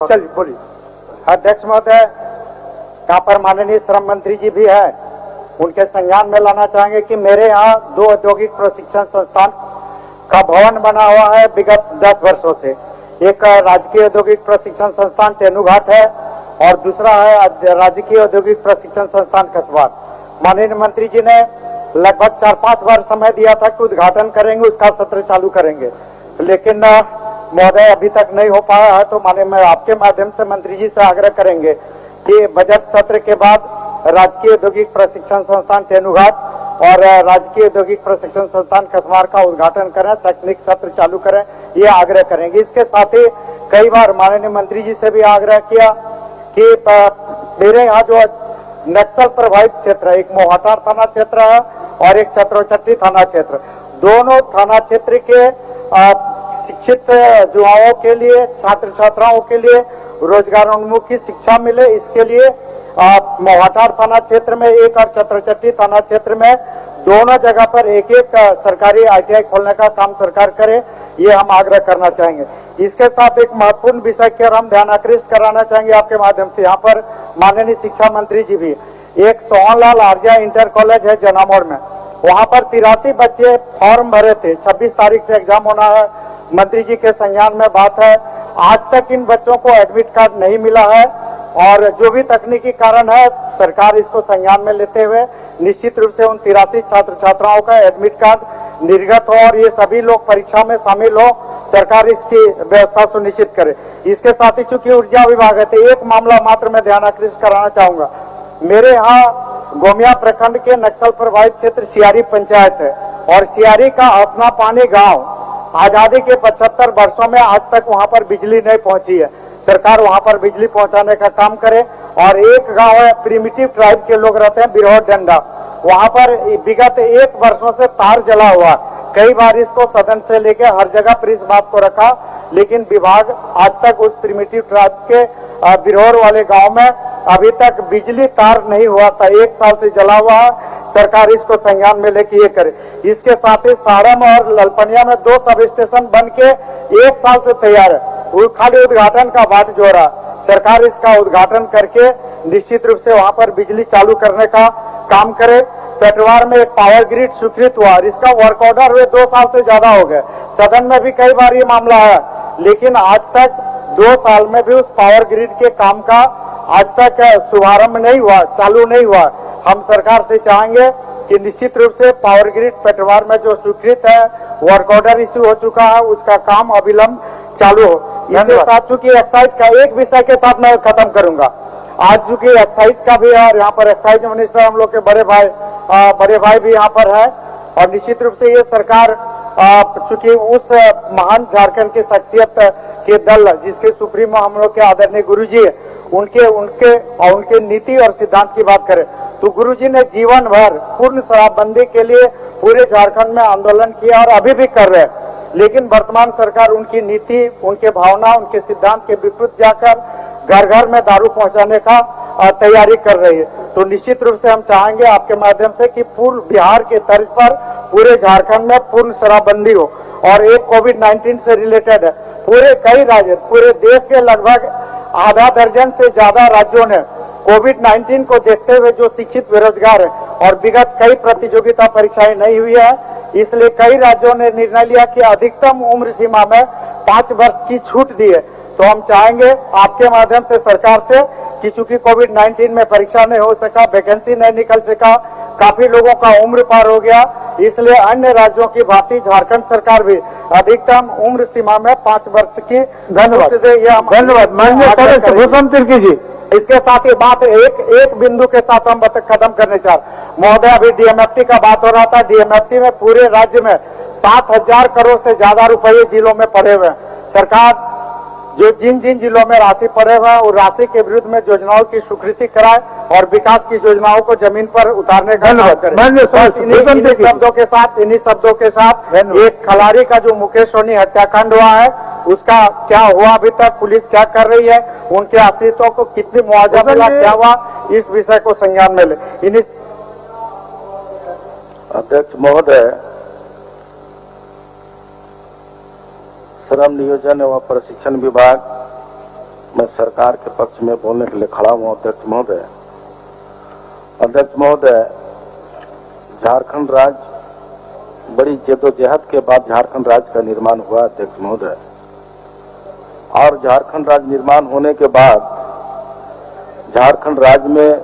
चलिए बोलिए। अध्यक्ष महोदय, यहाँ पर माननीय श्रम मंत्री जी भी है, उनके संज्ञान में लाना चाहेंगे कि मेरे यहाँ 2 औद्योगिक प्रशिक्षण संस्थान का भवन बना हुआ है विगत 10 वर्षों से। एक राजकीय औद्योगिक प्रशिक्षण संस्थान तेनुघाट है और दूसरा है राजकीय औद्योगिक प्रशिक्षण संस्थान कसबार। माननीय मंत्री जी ने लगभग 4-5 बार समय दिया था कि उद्घाटन करेंगे, उसका सत्र चालू करेंगे, लेकिन महोदय अभी तक नहीं हो पाया है। तो मैं आपके माध्यम से मंत्री जी से आग्रह करेंगे कि बजट सत्र के बाद राजकीय औद्योगिक प्रशिक्षण संस्थान तेनुघाट और राजकीय औद्योगिक प्रशिक्षण संस्थान कसबार का उद्घाटन करें, शैक्षणिक सत्र चालू करें, ये आग्रह करेंगे। इसके साथ ही कई बार माननीय मंत्री जी से भी आग्रह किया कि मेरे यहाँ जो नक्सल प्रभावित क्षेत्र है, एक मोहाटार थाना क्षेत्र है और एक छतरचट्टी थाना क्षेत्र, दोनों थाना क्षेत्र के शिक्षित युवाओं के लिए, छात्र छात्राओं के लिए रोजगारोन्मुखी शिक्षा मिले, इसके लिए मोहाटार थाना क्षेत्र में एक और छतरचट्टी थाना क्षेत्र में दोनों जगह पर एक सरकारी ITI खोलने का काम सरकार करे, ये हम आग्रह करना चाहेंगे। इसके साथ एक महत्वपूर्ण विषय की हम ध्यान आकृष्ट कराना चाहेंगे आपके माध्यम से। यहाँ पर माननीय शिक्षा मंत्री जी भी, एक सोहनलाल आर्या इंटर कॉलेज है जनामोड़ में, वहाँ पर 83 बच्चे फॉर्म भरे थे, 26 तारीख से एग्जाम होना है। मंत्री जी के संज्ञान में बात है, आज तक इन बच्चों को एडमिट कार्ड नहीं मिला है और जो भी तकनीकी कारण है सरकार इसको संज्ञान में लेते हुए निश्चित रूप से उन 83 छात्र छात्राओं का एडमिट कार्ड निर्गत हो और ये सभी लोग परीक्षा में शामिल हो, सरकार इसकी व्यवस्था सुनिश्चित करे। इसके साथ ही चूंकि ऊर्जा विभाग है तो एक मामला मात्र मैं ध्यान आकृष्ट कराना चाहूंगा। मेरे यहाँ गोमिया प्रखंड के नक्सल प्रभावित क्षेत्र सियारी पंचायत है और सियारी का हसना पानी गांव आजादी के 75 वर्षों में आज तक वहां पर बिजली नहीं पहुंची है। सरकार वहां पर बिजली पहुंचाने का काम करे। और एक गांव है, प्रिमिटिव ट्राइब के लोग रहते हैं, बिरहोट डंडा, वहां पर विगत 1 वर्षों से तार जला हुआ। कई बार इसको सदन से लेके हर जगह पर इस बात को रखा, लेकिन विभाग आज तक उस प्रिमिटिव ट्राइब के बिरहोर वाले गांव में अभी तक बिजली तार नहीं हुआ था, 1 साल से जला हुआ है। सरकार इसको संज्ञान में लेके ये करे। इसके साथ ही साड़म और ललपनिया में 2 सब स्टेशन बन के 1 साल से तैयार है, वो खाली उद्घाटन का बाट जो रहा। सरकार इसका उद्घाटन करके निश्चित रूप से वहां पर बिजली चालू करने का काम करे। पेटवार में एक पावर ग्रिड स्वीकृत हुआ, इसका वर्क ऑर्डर हुए 2 साल से ज्यादा हो गए, सदन में भी कई बार ये मामला है, लेकिन आज तक 2 साल में भी उस पावर ग्रिड के काम का आज तक शुभारंभ नहीं हुआ, चालू नहीं हुआ। हम सरकार से चाहेंगे कि निश्चित रूप से पावर ग्रिड पेटवार में जो स्वीकृत है, वर्क ऑर्डर इश्यू हो चुका है, उसका काम अविलंब चालू हो। इसके साथ चूंकि एक्साइज का एक विषय के साथ मैं खत्म करूंगा, आज चूंकि एक्साइज का भी है और यहाँ पर एक्साइज मिनिस्टर हम लोग के बड़े भाई भी यहाँ पर है और निश्चित रूप से ये सरकार चूंकि उस महान झारखंड की शख्सियत के दल जिसके सुप्रीमो हम लोग के आदरणीय गुरुजी है, उनके नीति और सिद्धांत की बात करें तो गुरुजी ने जीवन भर पूर्ण शराबबंदी के लिए पूरे झारखंड में आंदोलन किया और अभी भी कर रहे हैं, लेकिन वर्तमान सरकार उनकी नीति, उनके भावना, उनके सिद्धांत के विपरीत जाकर घर घर में दारू पहुंचाने का तैयारी कर रही है। तो निश्चित रूप से हम चाहेंगे आपके माध्यम से कि पूर्ण बिहार के तर्ज पर पूरे झारखंड में पूर्ण शराबबंदी हो। और एक कोविड-19 से रिलेटेड है, पूरे कई राज्य, पूरे देश के लगभग आधा दर्जन से ज्यादा राज्यों ने कोविड-19 को देखते हुए जो शिक्षित बेरोजगार है और विगत कई प्रतियोगिता परीक्षाएं नहीं हुई है, इसलिए कई राज्यों ने निर्णय लिया कि अधिकतम उम्र सीमा में 5 वर्ष की छूट दी है। तो हम चाहेंगे आपके माध्यम से सरकार से कि चूंकि कोविड-19 में परीक्षा नहीं हो सका, वैकेंसी नहीं निकल सका, काफी लोगों का उम्र पार हो गया, इसलिए अन्य राज्यों की भांति झारखंड सरकार भी अधिकतम उम्र सीमा में 5 वर्ष की धन्यवाद माननीय सदस्य भूषण तिर्की जी। इसके साथ ही बात एक बिंदु के साथ हम खत्म करने चाह रहे महोदय, अभी DMFT का बात हो रहा था। DMFT में पूरे राज्य में 7,000 करोड़ से ज्यादा रुपये जिलों में पड़े हुए हैं। सरकार जो जिन जिलों में राशि पड़े हुए हैं उस राशि के विरुद्ध में योजनाओं की स्वीकृति कराए और विकास की योजनाओं को जमीन पर उतारने का काम करें। इन्हीं शब्दों के साथ एक खलारी का जो मुकेश सोनी हत्याकांड हुआ है उसका क्या हुआ अभी तक, पुलिस क्या कर रही है, उनके आश्रितों को कितनी मुआवजा मिला, क्या हुआ, इस विषय को संज्ञान में ले। अध्यक्ष महोदय, श्रम नियोजन एवं प्रशिक्षण विभाग मैं सरकार के पक्ष में बोलने के लिए खड़ा हूं। अध्यक्ष महोदय, झारखंड राज्य बड़ी जद्दोजहद के बाद झारखंड राज्य का निर्माण हुआ। अध्यक्ष महोदय, और झारखंड राज्य निर्माण होने के बाद झारखंड राज्य में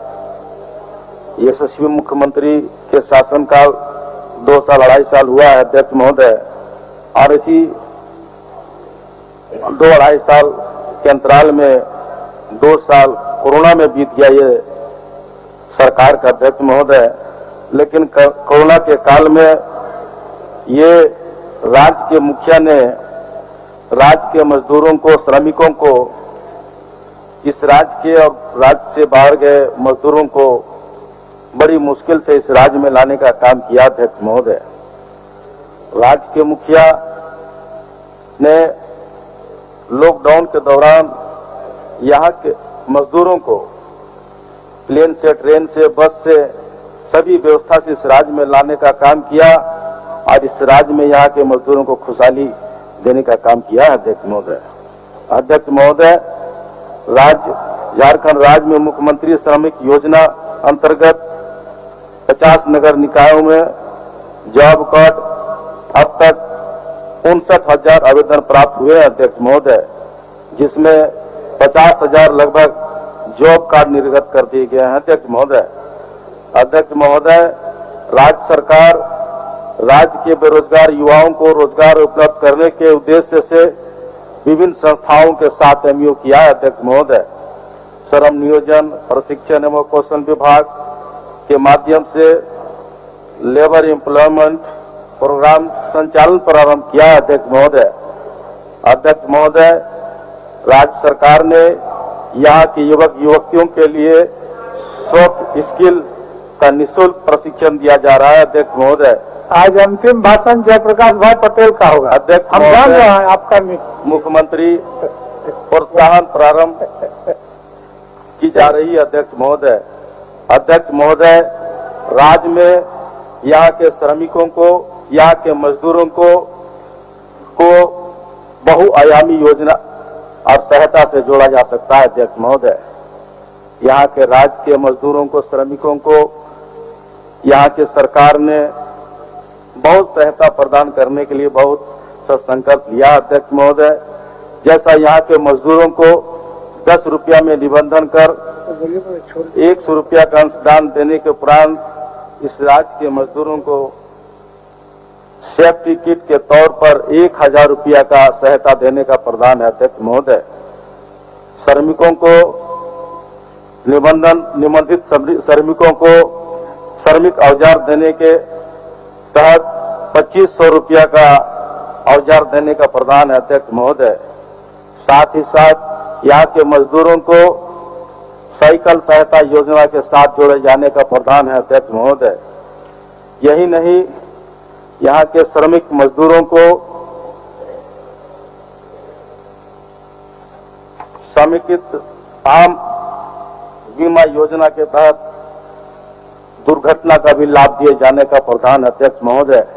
यशस्वी मुख्यमंत्री के शासनकाल 2 साल 2.5 साल हुआ है। अध्यक्ष महोदय, और इसी 2-2.5 साल के अंतराल में 2 साल कोरोना में बीत गया ये सरकार का। अध्यक्ष महोदय, लेकिन कोरोना के काल में ये राज्य के मुखिया ने राज्य के मजदूरों को, श्रमिकों को, इस राज्य के और राज्य से बाहर गए मजदूरों को बड़ी मुश्किल से इस राज्य में लाने का काम किया। अध्यक्ष महोदय, राज्य के मुखिया ने लॉकडाउन के दौरान यहाँ के मजदूरों को प्लेन से, ट्रेन से, बस से, सभी व्यवस्था से इस राज्य में लाने का काम किया और इस राज्य में यहाँ के मजदूरों को खुशहाली देने का काम किया है। अध्यक्ष महोदय, झारखंड राज्य में मुख्यमंत्री श्रमिक योजना अंतर्गत 50 नगर निकायों में जॉब कार्ड अब तक 59,000 आवेदन प्राप्त हुए हैं। अध्यक्ष महोदय, जिसमें 50,000 लगभग जॉब कार्ड निर्गत कर दिए गए हैं। अध्यक्ष महोदय, राज्य सरकार राज्य के बेरोजगार युवाओं को रोजगार उपलब्ध करने के उद्देश्य से विभिन्न संस्थाओं के साथ एमओयू किया है। अध्यक्ष महोदय, श्रम नियोजन प्रशिक्षण एवं कौशल विभाग के माध्यम से लेबर एम्प्लॉयमेंट प्रोग्राम संचालन प्रारंभ किया है। अध्यक्ष महोदय, राज्य सरकार ने यहाँ के युवक युवतियों के लिए सॉफ्ट स्किल का निःशुल्क प्रशिक्षण दिया जा रहा है। अध्यक्ष महोदय, आज अंतिम भाषण जयप्रकाश भाई पटेल का होगा। अध्यक्ष हम जान रहे हैं आपका मुख्यमंत्री प्रोत्साहन प्रारंभ की जा रही है। अध्यक्ष महोदय, राज्य में यहाँ के श्रमिकों को, यहाँ के मजदूरों को बहुआयामी योजना और सहायता से जोड़ा जा सकता है। अध्यक्ष महोदय, यहाँ के राज्य के मजदूरों को, श्रमिकों को यहाँ के सरकार ने बहुत सहायता प्रदान करने के लिए बहुत संकल्प लिया। अध्यक्ष महोदय, जैसा यहाँ के मजदूरों को 10 रुपया में निबंधन कर 100 रुपया का अंशदान देने के उपरांत इस राज्य के मजदूरों को सेफ्टी किट के तौर पर 1000 रुपया का सहायता देने का प्रावधान है। अध्यक्ष महोदय, श्रमिकों को निबंधित श्रमिकों को श्रमिक औजार देने के तहत 2500 रुपया का औजार देने का प्रावधान है। अध्यक्ष महोदय, साथ ही साथ यहाँ के मजदूरों को साइकिल सहायता योजना के साथ जोड़े जाने का प्रावधान है। अध्यक्ष महोदय, यही नहीं, यहाँ के श्रमिक मजदूरों को समेकित आम बीमा योजना के तहत दुर्घटना का भी लाभ दिए जाने का प्रावधान है। अध्यक्ष महोदय,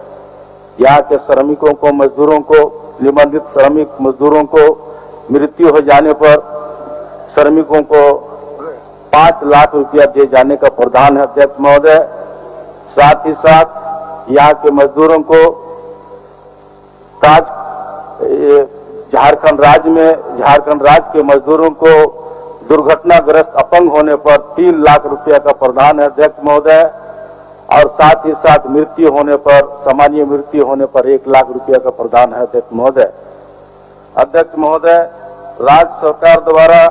यहाँ के श्रमिकों को, मजदूरों को, निबंधित श्रमिक मजदूरों को मृत्यु हो जाने पर श्रमिकों को 5 लाख रुपया दिए जाने का प्रावधान है। अध्यक्ष महोदय, साथ ही साथ यहाँ के मजदूरों को झारखंड राज्य के मजदूरों को दुर्घटनाग्रस्त अपंग होने पर 3 लाख रुपया का प्रावधान है। अध्यक्ष महोदय, और साथ ही साथ मृत्यु होने पर, सामान्य मृत्यु होने पर 1 लाख रुपया का प्रावधान है। अध्यक्ष महोदय, राज्य सरकार द्वारा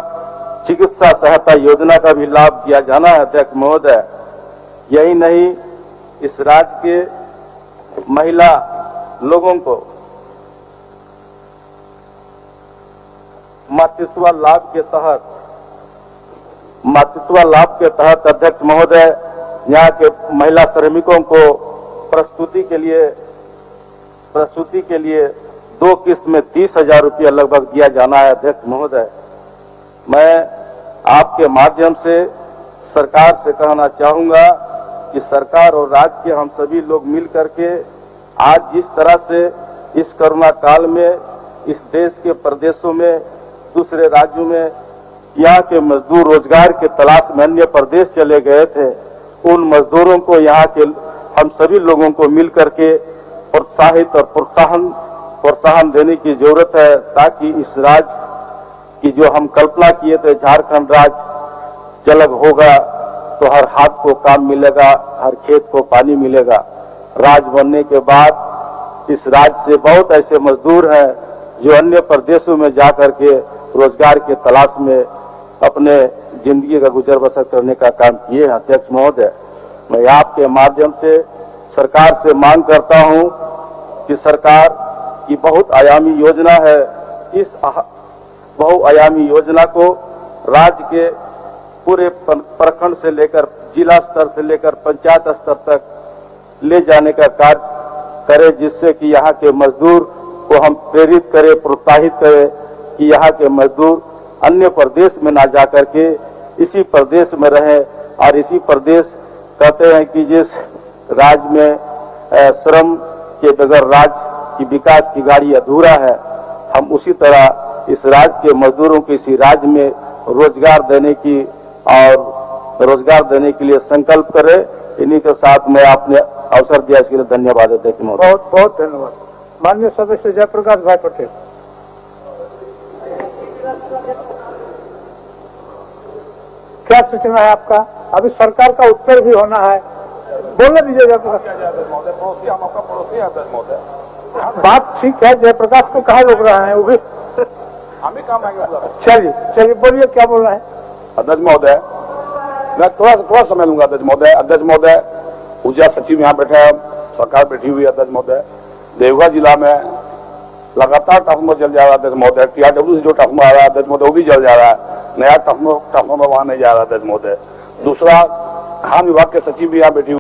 चिकित्सा सहायता योजना का भी लाभ दिया जाना है। अध्यक्ष महोदय, यही नहीं, इस राज्य के महिला लोगों को मातृत्व लाभ के तहत अध्यक्ष महोदय, यहाँ के महिला श्रमिकों को प्रसूति के लिए 2 किस्त में 30,000 रुपया लगभग दिया जाना है। अध्यक्ष महोदय, मैं आपके माध्यम से सरकार से कहना चाहूंगा कि सरकार और राज्य के हम सभी लोग मिल करके आज जिस तरह से इस कोरोना काल में इस देश के प्रदेशों में, दूसरे राज्यों में यहाँ के मजदूर रोजगार के तलाश में अन्य प्रदेश चले गए थे, उन मजदूरों को यहाँ के हम सभी लोगों को मिल करके प्रोत्साहित और प्रोत्साहन देने की जरूरत है, ताकि इस राज्य की जो हम कल्पना किए थे, झारखंड राज्य जलग होगा तो हर हाथ को काम मिलेगा, हर खेत को पानी मिलेगा। राज्य बनने के बाद इस राज्य से बहुत ऐसे मजदूर हैं जो अन्य प्रदेशों में जाकर के रोजगार के तलाश में अपने जिंदगी का गुजर बसर करने का काम किए हैं। अध्यक्ष महोदय, मैं आपके माध्यम से सरकार से मांग करता हूं कि सरकार की बहुत आयामी योजना है, इस बहुआयामी योजना को राज्य के पूरे प्रखंड से लेकर जिला स्तर से लेकर पंचायत स्तर तक ले जाने का कार्य करें, जिससे कि यहाँ के मजदूर को हम प्रेरित करें, प्रोत्साहित करें कि यहाँ के मजदूर अन्य प्रदेश में ना जाकर के इसी प्रदेश में रहें। और इसी प्रदेश कहते हैं कि जिस राज्य में श्रम के बगैर राज्य की विकास की गाड़ी अधूरा है, हम उसी तरह इस राज्य के मजदूरों को इसी राज्य में रोजगार देने की और रोजगार देने के लिए संकल्प करें। इन्हीं के साथ मैं आपने अवसर दिया, इसके लिए धन्यवाद अध्यक्ष महोदय। बहुत बहुत धन्यवाद। माननीय सदस्य जयप्रकाश भाई पटेल। क्या सूचना है आपका? अभी सरकार का उत्तर भी होना है, बोलने दीजिए जयप्रकाश। बात ठीक है, जयप्रकाश को कहाँ रोक रहा है? वो भी हम ही काम आएंगे। चलिए चलिए, बोलिए क्या बोल रहा है? अध्यक्ष महोदय, मैं थोड़ा समय लूंगा। अध्यक्ष महोदय, ऊर्जा सचिव यहाँ बैठे हैं, सरकार बैठी हुई है। अध्यक्ष महोदय, देवघर जिला में लगातार ट्रांसफार्मर जल जा रहा है। अध्यक्ष महोदय, TRW से जो ट्रांसफार्मर आ रहा है अध्यक्ष महोदय, वो भी जल जा रहा है। नया ट्रांसफार्मर वहां नहीं जा रहा है अध्यक्ष महोदय। दूसरा, खान विभाग के सचिव भी यहाँ बैठी